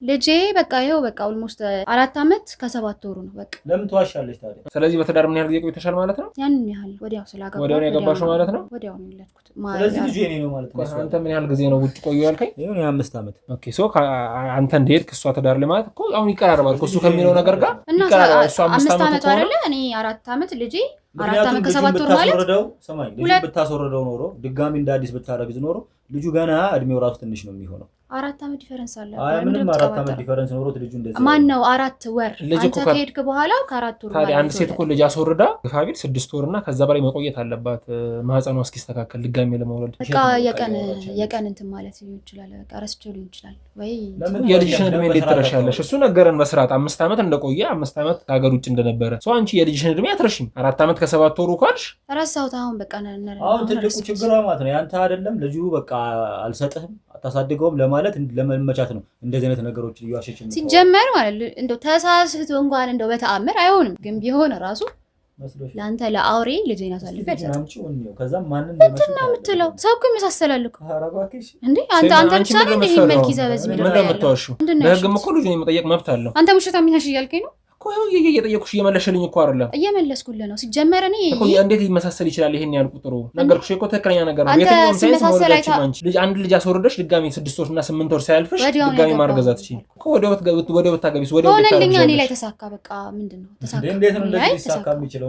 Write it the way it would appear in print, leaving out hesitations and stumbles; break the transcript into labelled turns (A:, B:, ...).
A: ልጄ በቃ ይሄው በቃ ኦልሞስት 4 አመት ከ7 ወሩ ነው በቃ
B: ለምን ተዋሻለሽ ታዲያ
C: ስለዚህ በተዳር ምን ያህል ጊዜ ቆይተሻል ማለት ነው
A: ያንን ያህል ወዲያው ስላገባው
C: ወዲያው ነው ያገባሽው ማለት ነው
A: ወዲያው ነው የወለድኩት
B: ስለዚህ ልጄ እኔ ነው ማለት ነው
C: አንተ ምን ያህል ጊዜ ነው ውጭ ቆዩ ያልከኝ
B: ይሄን 5 አመት
C: ኦኬ ሶ አንተ እንደሄድክ እሷ ተዳር ለማለት እኮ አሁን ይቀራረባል እሱ ከሚለው ነገር ጋር ይቀራረባል እሷ 5 አመት
A: አይደለ እኔ 4 አመት ልጄ 4 አመት ከ7 ወር ማለት
B: ሰማይ ልጅ ብታስወረደው ኖሮ ድጋሚ እንደ አዲስ ብታረግዝ ኖሮ ልጁ ገና እድሜው ራሱ ትንሽ ነው የሚሆነው
A: 4 አመት ዲፈረንስ አለ
B: ምንም 4 አመት ዲፈረንስ ኖሮት ልጁ እንደዚህ
A: ማን ነው 4 ወር አንተ ከሄድክ በኋላ ከ4 ወር
C: ታዲያ አንድ ሴት እኮ ልጅ አስወርዳ ግፋቢል 6 ወርና ከዛ በላይ መቆየት አለባት ማህፀኗ እስኪስተካከል ድጋሚ ለመውለድ
A: በቃ የቀን እንትን ማለት ይችላል በቃ ረስቸው ሊሆን ይችላል ወይ
C: የልጅሽን እድሜ እንዴት ትረሻለሽ እሱ ነገረን በስርዓት 5 አመት እንደቆየ 5 አመት ከሀገር ውጭ እንደነበረ ሶ አንቺ የልጅሽን እድሜ አትረሽም 4 አመት ከ7 ወሩ ካልሽ
A: ረሳሁት አሁን በቃ
B: አሁን ትልቁ ችግር ማለት ነው ያንተ አይደለም ልጁ በቃ አልሰጥህም አታሳድገውም ለማለት ለመመቻት ነው እንደዚህ አይነት ነገሮች ይዋሽሽ
A: ሲጀመር ማለት እንደው ተሳስቶ እንኳን እንደው በተአምር አይሆንም ግን ቢሆን ራሱ ላንተ ለአውሬ ልጅና ሳልፈት
B: ከዛ ማንንም
A: እንደምትለው ሰው እኮ ይመሳሰላል እኮ እንዴ አንተ ብቻ ነህ ይሄ መልክ ይዘህ በዚህ ምድር ላይ
C: እንደምትዋሹ በህግም እኮ ልጅ ነው መጠየቅ መብት አለው
A: አንተ ውሸታ ምን ያልከኝ ነው
C: እኮ እየጠየኩሽ እየመለሽልኝ እኮ አይደለም
A: እየመለስኩልህ ነው ሲጀመር እኔ
C: እኮ እንዴት ይመሳሰል ይችላል ይሄን ያህል ቁጥሩ ነገርኩሽ እኮ ተከራኛ ነገር ነው የትኛውም ሳይንስ ማውረዳችሁ አንቺ ልጅ አንድ ልጅ አስወርደሽ ድጋሚ 6 ወር እና 8 ወር ሳይልፍሽ ድጋሚ ማርገዛት ይችላል እኮ ወዲያው ብታገቢስ ወዲያው
A: ሆነልኝ እኔ ላይ ተሳካ በቃ ምንድነው ተሳካ
B: እንዴት ነው እንደዚህ ተሳካ የሚችለው